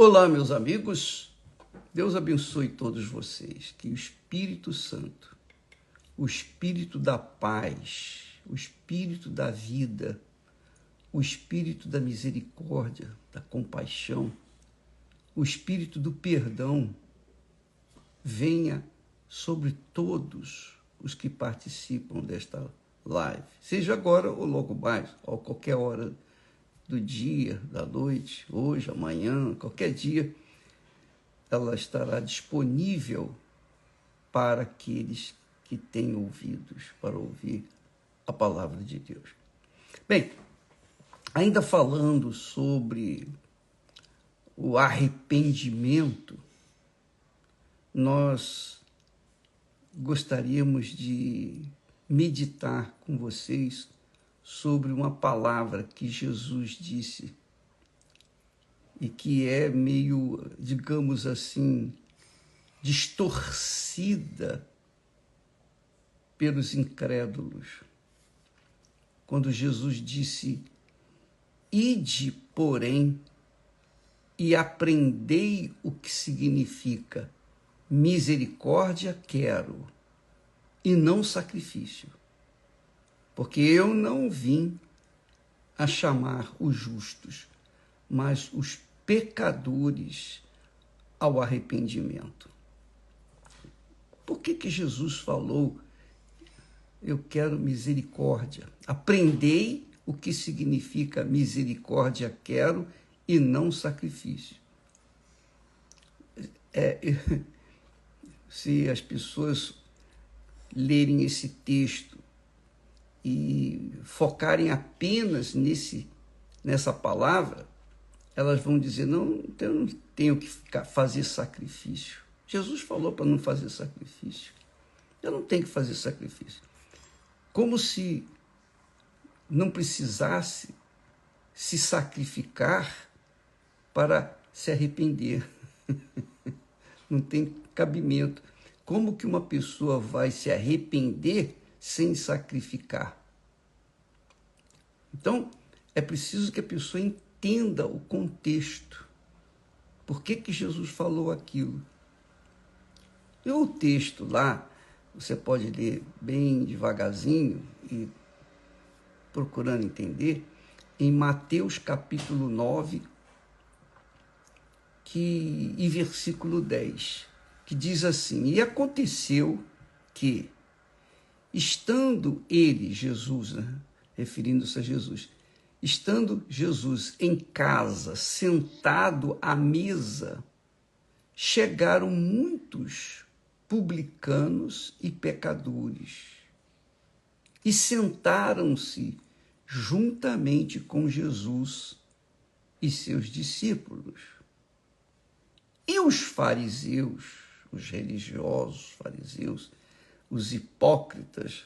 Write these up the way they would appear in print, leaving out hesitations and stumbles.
Olá, meus amigos. Deus abençoe todos vocês. Que o Espírito Santo, o Espírito da paz, o Espírito da vida, o Espírito da misericórdia, da compaixão, o Espírito do perdão venha sobre todos os que participam desta live, seja agora ou logo mais, ou qualquer hora do dia, da noite, hoje, amanhã, qualquer dia, ela estará disponível para aqueles que têm ouvidos para ouvir a palavra de Deus. Bem, ainda falando sobre o arrependimento, nós gostaríamos de meditar com vocês sobre uma palavra que Jesus disse e que é meio, digamos assim, distorcida pelos incrédulos. Quando Jesus disse: "Ide, porém, e aprendei o que significa misericórdia quero, e não sacrifício. Porque eu não vim a chamar os justos, mas os pecadores ao arrependimento." Por que Jesus falou: "Eu quero misericórdia"? Aprendei o que significa misericórdia quero e não sacrifício. Se as pessoas lerem esse texto e focarem apenas nessa palavra, elas vão dizer: não, eu não tenho que fazer sacrifício. Jesus falou para não fazer sacrifício. Eu não tenho que fazer sacrifício. Como se não precisasse se sacrificar para se arrepender. Não tem cabimento. Como que uma pessoa vai se arrepender sem sacrificar? Então, é preciso que a pessoa entenda o contexto. Por que Jesus falou aquilo? E o texto lá, você pode ler bem devagarzinho e procurando entender, em Mateus capítulo 9, e versículo 10, que diz assim: "E aconteceu que, estando ele, Jesus, referindo-se a Jesus, estando Jesus em casa, sentado à mesa, chegaram muitos publicanos e pecadores, e sentaram-se juntamente com Jesus e seus discípulos. E os fariseus, os religiosos fariseus, os hipócritas",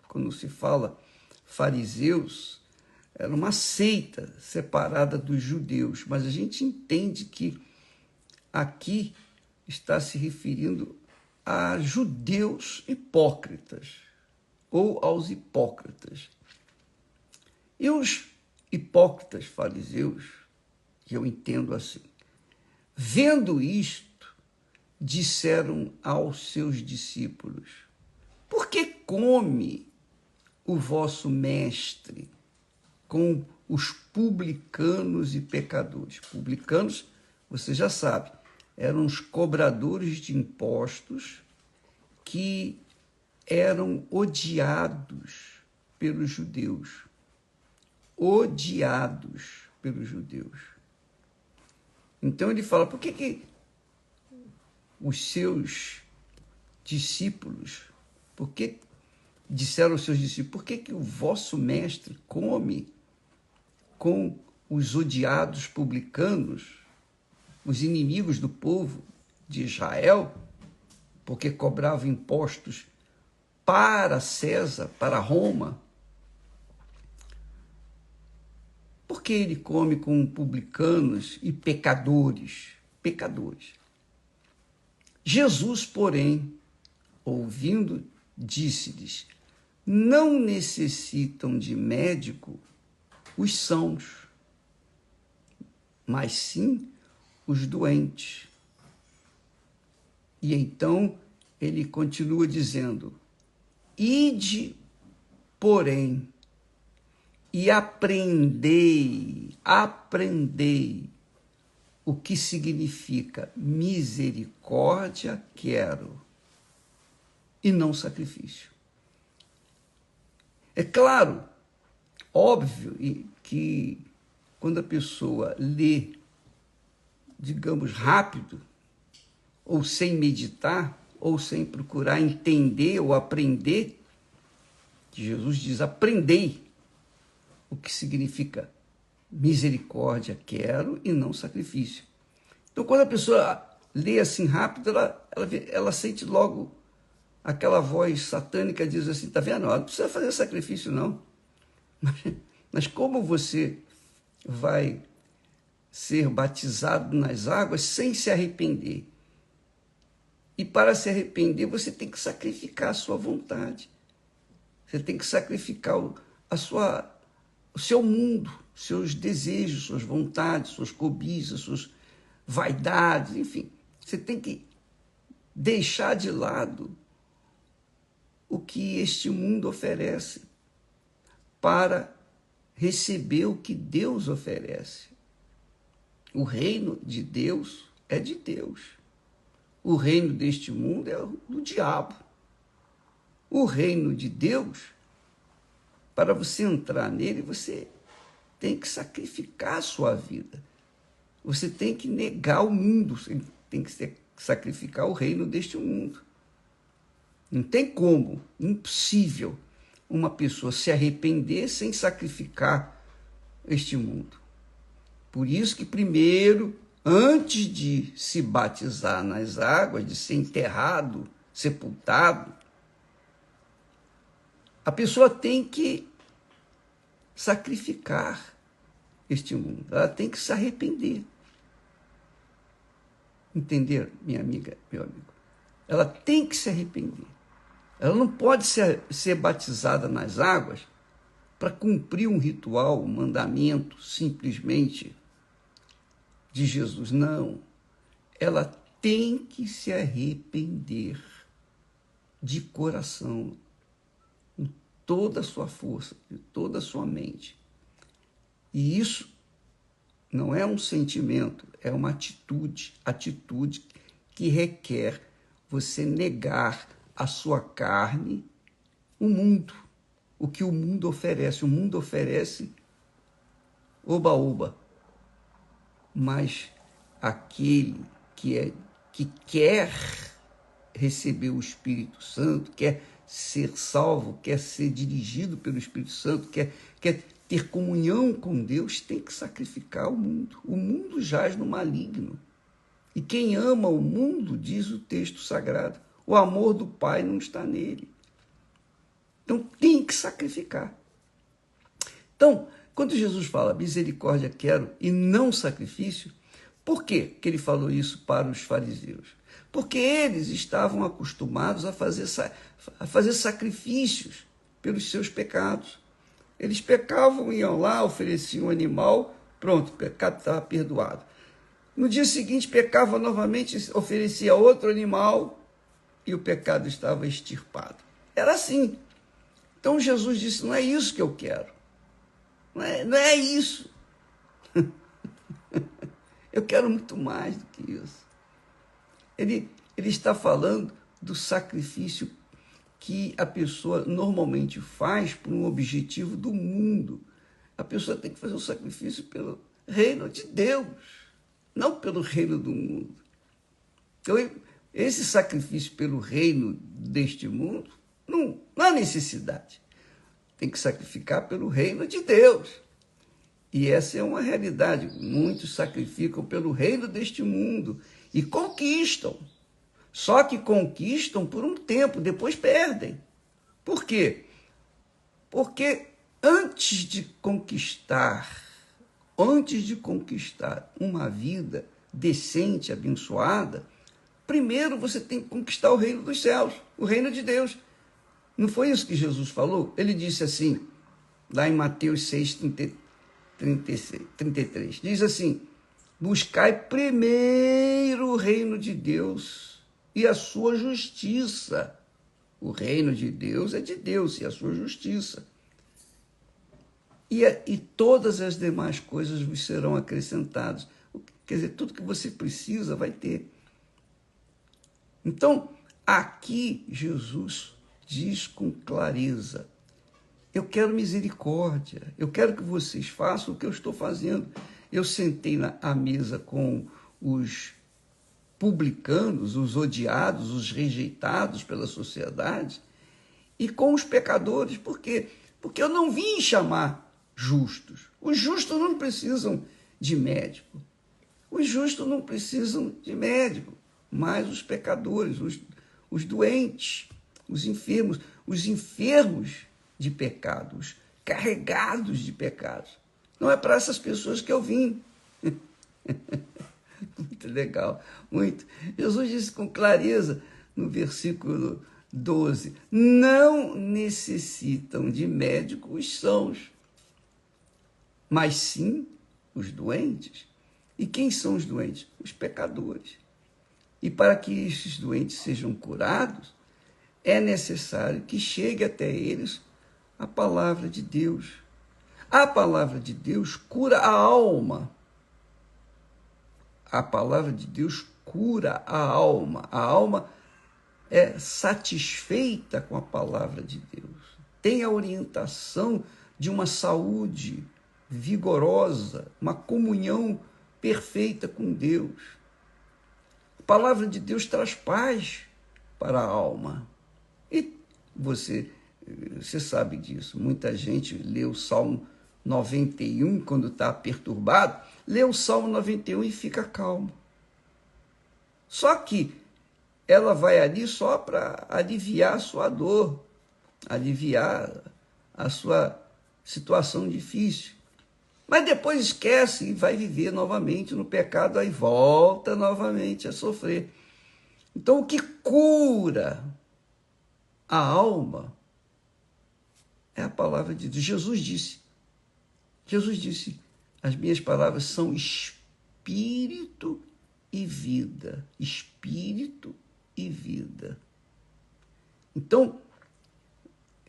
quando se fala fariseus, era uma seita separada dos judeus, mas a gente entende que aqui está se referindo a judeus hipócritas, ou aos hipócritas. E os hipócritas fariseus, que eu entendo assim, vendo isto, disseram aos seus discípulos: "Por que come o vosso mestre com os publicanos e pecadores?" Publicanos, você já sabe, eram os cobradores de impostos que eram odiados pelos judeus. Odiados pelos judeus. Então ele fala: por que os seus discípulos, disseram aos seus discípulos, por que o vosso mestre come com os odiados publicanos, os inimigos do povo de Israel, porque cobravam impostos para César, para Roma? Por que ele come com publicanos e pecadores? Pecadores. Jesus, porém, ouvindo, disse-lhes: "Não necessitam de médico os sãos, mas sim os doentes. E então ele continua dizendo: ide, porém, e aprendei o que significa misericórdia quero e não sacrifício. É claro, óbvio que quando a pessoa lê, digamos, rápido, ou sem meditar, ou sem procurar entender ou aprender, que Jesus diz: aprendei o que significa misericórdia quero e não sacrifício. Então, quando a pessoa lê assim rápido, ela sente logo aquela voz satânica, diz assim: tá vendo? Não precisa fazer sacrifício, não. Mas como você vai ser batizado nas águas sem se arrepender? E para se arrepender, você tem que sacrificar a sua vontade. Você tem que sacrificar o seu mundo, seus desejos, suas vontades, suas cobiças, suas vaidades, enfim. Você tem que deixar de lado o que este mundo oferece para receber o que Deus oferece. O reino de Deus é de Deus. O reino deste mundo é do diabo. O reino de Deus, para você entrar nele, você tem que sacrificar a sua vida. Você tem que negar o mundo, você tem que sacrificar o reino deste mundo. Não tem como, impossível, uma pessoa se arrepender sem sacrificar este mundo. Por isso que primeiro, antes de se batizar nas águas, de ser enterrado, sepultado, a pessoa tem que sacrificar este mundo. Ela tem que se arrepender. Entenderam, minha amiga, meu amigo? Ela tem que se arrepender. Ela não pode ser batizada nas águas para cumprir um ritual, um mandamento, simplesmente, de Jesus. Não. Ela tem que se arrepender de coração, com toda a sua força, de toda a sua mente. E isso não é um sentimento, é uma atitude que requer você negar a sua carne, o mundo, o que o mundo oferece. O mundo oferece oba-oba, mas aquele que quer receber o Espírito Santo, quer ser salvo, quer ser dirigido pelo Espírito Santo, quer ter comunhão com Deus, tem que sacrificar o mundo. O mundo jaz no maligno. E quem ama o mundo, diz o texto sagrado, o amor do Pai não está nele. Então tem que sacrificar. Então, quando Jesus fala misericórdia quero e não sacrifício, por que ele falou isso para os fariseus? Porque eles estavam acostumados a fazer sacrifícios pelos seus pecados. Eles pecavam, iam lá, ofereciam um animal, pronto, o pecado estava perdoado. No dia seguinte, pecava novamente, oferecia outro animal e o pecado estava extirpado. Era assim. Então Jesus disse: não é isso que eu quero. Não é isso. Eu quero muito mais do que isso. Ele está falando do sacrifício que a pessoa normalmente faz por um objetivo do mundo. A pessoa tem que fazer um sacrifício pelo reino de Deus, não pelo reino do mundo. Então, esse sacrifício pelo reino deste mundo, não há necessidade. Tem que sacrificar pelo reino de Deus. E essa é uma realidade. Muitos sacrificam pelo reino deste mundo e conquistam. Só que conquistam por um tempo, depois perdem. Por quê? Porque antes de conquistar uma vida decente, abençoada, primeiro você tem que conquistar o reino dos céus, o reino de Deus. Não foi isso que Jesus falou? Ele disse assim, lá em Mateus 6, 33, diz assim: Buscai primeiro o reino de Deus e a sua justiça. O reino de Deus é de Deus e a sua justiça. E todas as demais coisas vos serão acrescentadas. Quer dizer, tudo que você precisa vai ter. Então, aqui Jesus diz com clareza: eu quero misericórdia, eu quero que vocês façam o que eu estou fazendo. Eu sentei à mesa com os publicanos, os odiados, os rejeitados pela sociedade, e com os pecadores. Por quê? Porque eu não vim chamar justos. Os justos não precisam de médico. Os justos não precisam de médico, mas os pecadores, os doentes, os enfermos de pecados, carregados de pecados. Não é para essas pessoas que eu vim. Muito legal, muito. Jesus disse com clareza no versículo 12: não necessitam de médico os sãos, mas sim os doentes. E quem são os doentes? Os pecadores. E para que esses doentes sejam curados, é necessário que chegue até eles a palavra de Deus. A palavra de Deus cura a alma. A palavra de Deus cura a alma. A alma é satisfeita com a palavra de Deus. Tem a orientação de uma saúde vigorosa, uma comunhão perfeita com Deus. A palavra de Deus traz paz para a alma. E você sabe disso. Muita gente lê o Salmo 91 quando está perturbado, lê o Salmo 91 e fica calmo. Só que ela vai ali só para aliviar a sua dor, aliviar a sua situação difícil. Mas depois esquece e vai viver novamente no pecado, aí volta novamente a sofrer. Então, o que cura a alma é a palavra de Deus. Jesus disse, as minhas palavras são espírito e vida. Espírito e vida. Então,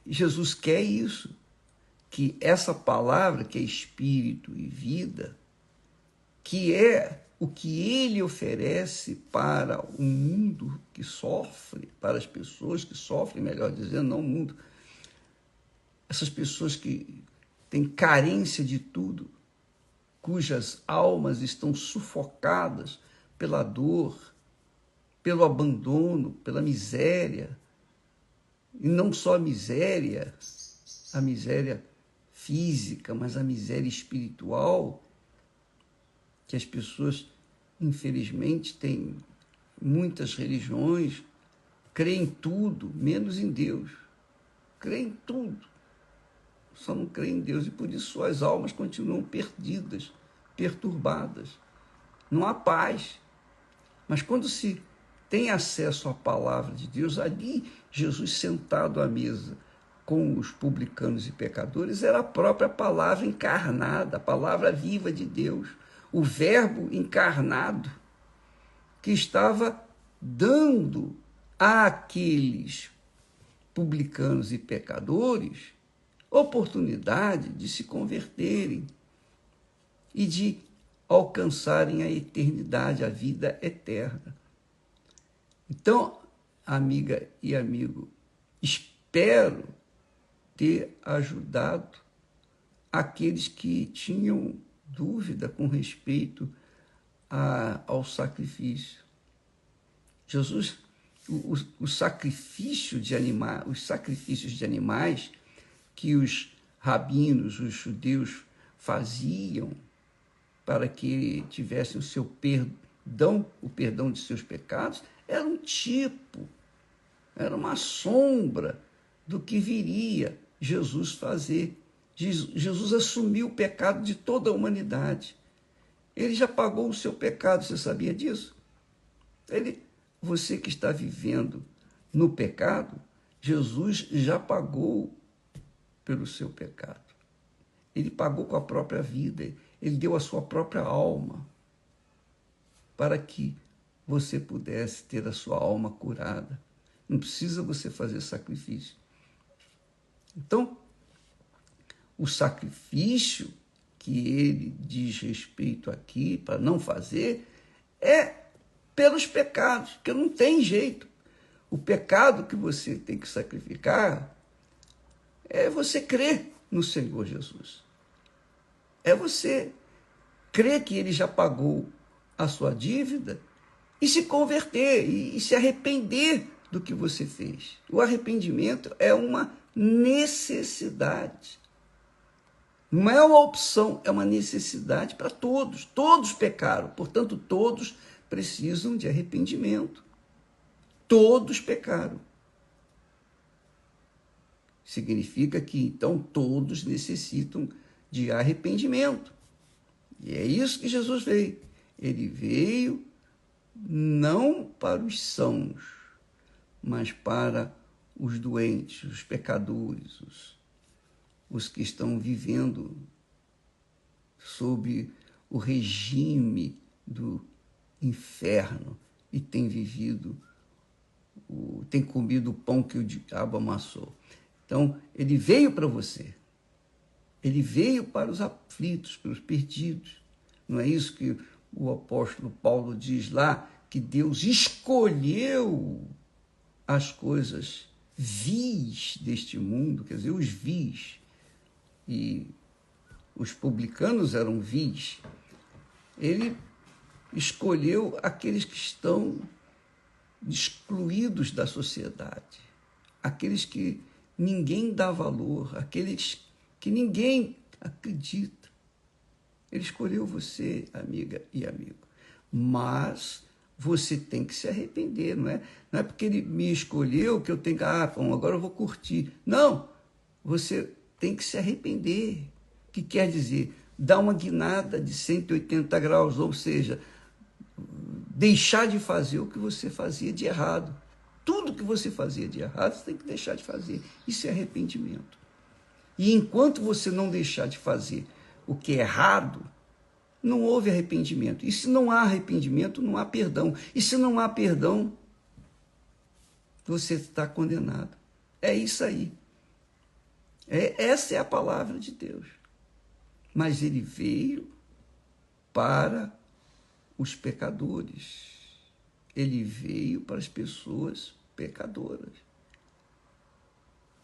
Jesus quer isso, que essa palavra, que é espírito e vida, que é o que ele oferece para o mundo que sofre, para as pessoas que sofrem, melhor dizendo, não o mundo, essas pessoas que têm carência de tudo, cujas almas estão sufocadas pela dor, pelo abandono, pela miséria, e não só a miséria física, mas a miséria espiritual, que as pessoas, infelizmente, têm muitas religiões, creem em tudo, menos em Deus. Creem em tudo, só não creem em Deus, e por isso suas almas continuam perdidas, perturbadas. Não há paz. Mas quando se tem acesso à palavra de Deus, ali Jesus sentado à mesa com os publicanos e pecadores, era a própria palavra encarnada, a palavra viva de Deus, o verbo encarnado, que estava dando àqueles publicanos e pecadores oportunidade de se converterem e de alcançarem a eternidade, a vida eterna. Então, amiga e amigo, espero ter ajudado aqueles que tinham dúvida com respeito ao sacrifício. Jesus, os sacrifícios de animais que os rabinos, os judeus faziam para que tivessem o seu perdão, o perdão de seus pecados, era um tipo, era uma sombra do que viria Jesus fazer. Jesus assumiu o pecado de toda a humanidade. Ele já pagou o seu pecado, você sabia disso? Você que está vivendo no pecado, Jesus já pagou pelo seu pecado. Ele pagou com a própria vida, ele deu a sua própria alma. para que você pudesse ter a sua alma curada. Não precisa você fazer sacrifício. Então, o sacrifício que ele diz respeito aqui, para não fazer, é pelos pecados, porque não tem jeito. O pecado que você tem que sacrificar é você crer no Senhor Jesus. É você crer que ele já pagou a sua dívida e se converter e se arrepender do que você fez. O arrependimento é uma necessidade. Não é uma opção, é uma necessidade para todos. Todos pecaram, portanto, todos precisam de arrependimento. Todos pecaram. Significa que, então, todos necessitam de arrependimento. E é isso que Jesus veio. Ele veio não para os sãos, mas para os doentes, os pecadores, os que estão vivendo sob o regime do inferno e têm têm comido o pão que o diabo amassou. Então, ele veio para você. Ele veio para os aflitos, para os perdidos. Não é isso que o apóstolo Paulo diz lá, que Deus escolheu as coisas vis deste mundo, quer dizer, os vis, e os publicanos eram vis. Ele escolheu aqueles que estão excluídos da sociedade, aqueles que ninguém dá valor, aqueles que ninguém acredita. Ele escolheu você, amiga e amigo. Mas você tem que se arrepender, não é porque ele me escolheu que eu tenho que, bom, agora eu vou curtir. Não, você tem que se arrepender, que quer dizer dar uma guinada de 180 graus, ou seja, deixar de fazer o que você fazia de errado. Tudo que você fazia de errado, você tem que deixar de fazer. Isso é arrependimento. E enquanto você não deixar de fazer o que é errado, não houve arrependimento. E se não há arrependimento, não há perdão. E se não há perdão, você está condenado. É isso aí. Essa é a palavra de Deus. Mas ele veio para os pecadores. Ele veio para as pessoas pecadoras.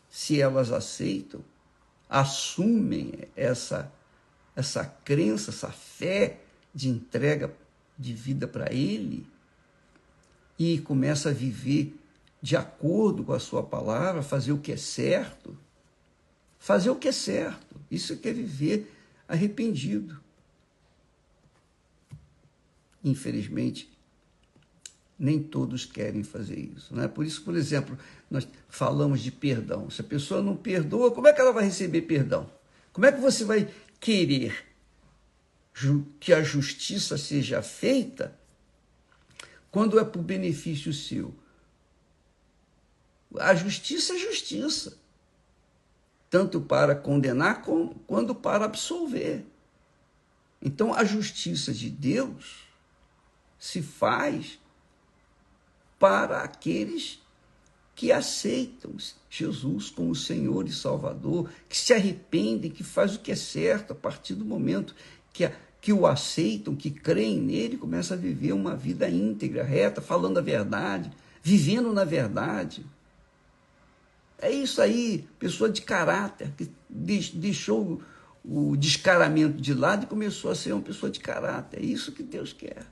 Se elas aceitam, assumem essa crença, essa fé de entrega de vida para ele e começa a viver de acordo com a sua palavra, fazer o que é certo. Fazer o que é certo. Isso é viver arrependido. Infelizmente, nem todos querem fazer isso, não é? Por isso, por exemplo, nós falamos de perdão. Se a pessoa não perdoa, como é que ela vai receber perdão? Como é que você vai querer que a justiça seja feita quando é por benefício seu? A justiça é justiça, tanto para condenar quanto para absolver. Então, a justiça de Deus se faz para aqueles que aceitam Jesus como Senhor e Salvador, que se arrependem, que fazem o que é certo a partir do momento que o aceitam, que creem nele, começam a viver uma vida íntegra, reta, falando a verdade, vivendo na verdade. É isso aí, pessoa de caráter, que deixou o descaramento de lado e começou a ser uma pessoa de caráter. É isso que Deus quer.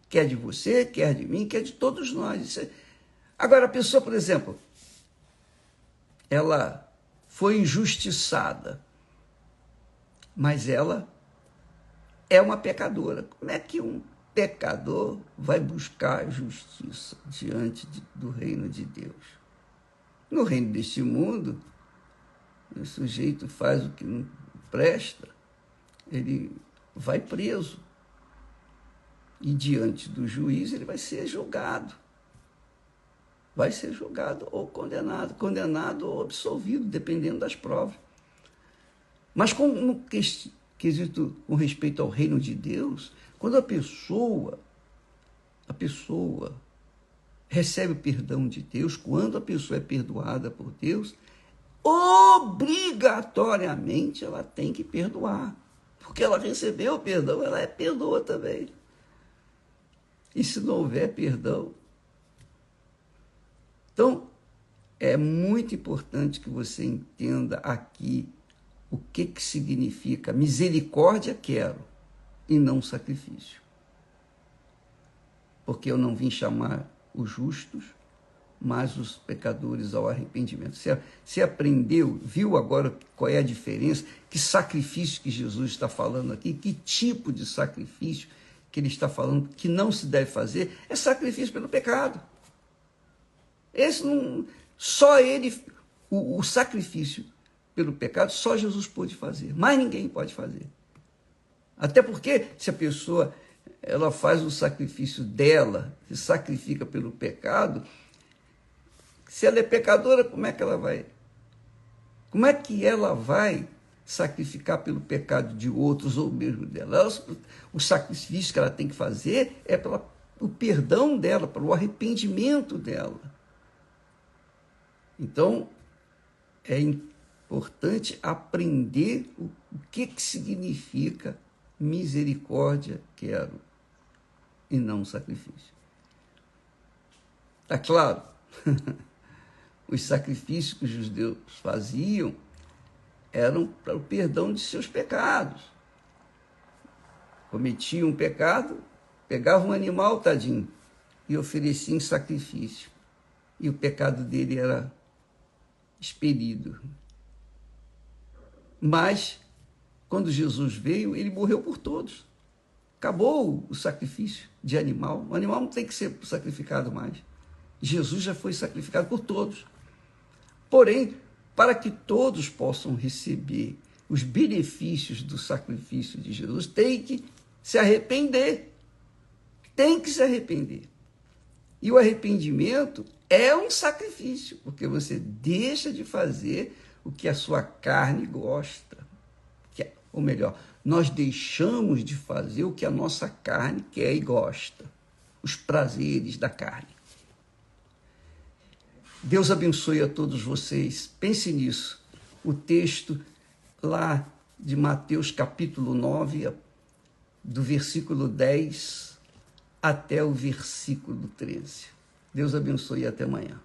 Quer de você, quer de mim, quer de todos nós. Agora, a pessoa, por exemplo, ela foi injustiçada, mas ela é uma pecadora. Como é que um pecador vai buscar justiça diante do reino de Deus? No reino deste mundo, o sujeito faz o que não presta, ele vai preso. E diante do juiz ele vai ser julgado. Vai ser julgado ou condenado ou absolvido, dependendo das provas. Mas no quesito com respeito ao reino de Deus, quando a pessoa a pessoa recebe o perdão de Deus, quando a pessoa é perdoada por Deus, obrigatoriamente ela tem que perdoar. Porque ela recebeu o perdão, ela perdoa também. E se não houver perdão... Então, é muito importante que você entenda aqui o que significa misericórdia quero e não sacrifício. Porque eu não vim chamar os justos, mas os pecadores ao arrependimento. Você aprendeu, viu agora qual é a diferença, que sacrifício que Jesus está falando aqui, que tipo de sacrifício que ele está falando que não se deve fazer, é sacrifício pelo pecado. Esse não, só ele, o sacrifício pelo pecado, só Jesus pôde fazer, mais ninguém pode fazer. Até porque se a pessoa ela faz o sacrifício dela, se sacrifica pelo pecado, se ela é pecadora, como é que ela vai? Como é que ela vai sacrificar pelo pecado de outros ou mesmo dela? O sacrifício que ela tem que fazer é pelo perdão dela, pelo arrependimento dela. Então, é importante aprender o que significa misericórdia quero e não sacrifício. Está claro? Os sacrifícios que os judeus faziam eram para o perdão de seus pecados. Cometiam um pecado, pegavam um animal, tadinho, e ofereciam em sacrifício. E o pecado dele era expelido. Mas, quando Jesus veio, ele morreu por todos. Acabou o sacrifício de animal. O animal não tem que ser sacrificado mais. Jesus já foi sacrificado por todos. Porém, para que todos possam receber os benefícios do sacrifício de Jesus, tem que se arrepender. Tem que se arrepender. E o arrependimento é um sacrifício, porque você deixa de fazer o que a sua carne gosta. Ou melhor, nós deixamos de fazer o que a nossa carne quer e gosta. Os prazeres da carne. Deus abençoe a todos vocês. Pense nisso. O texto lá de Mateus capítulo 9, do versículo 10 até o versículo 13. Deus abençoe e até amanhã.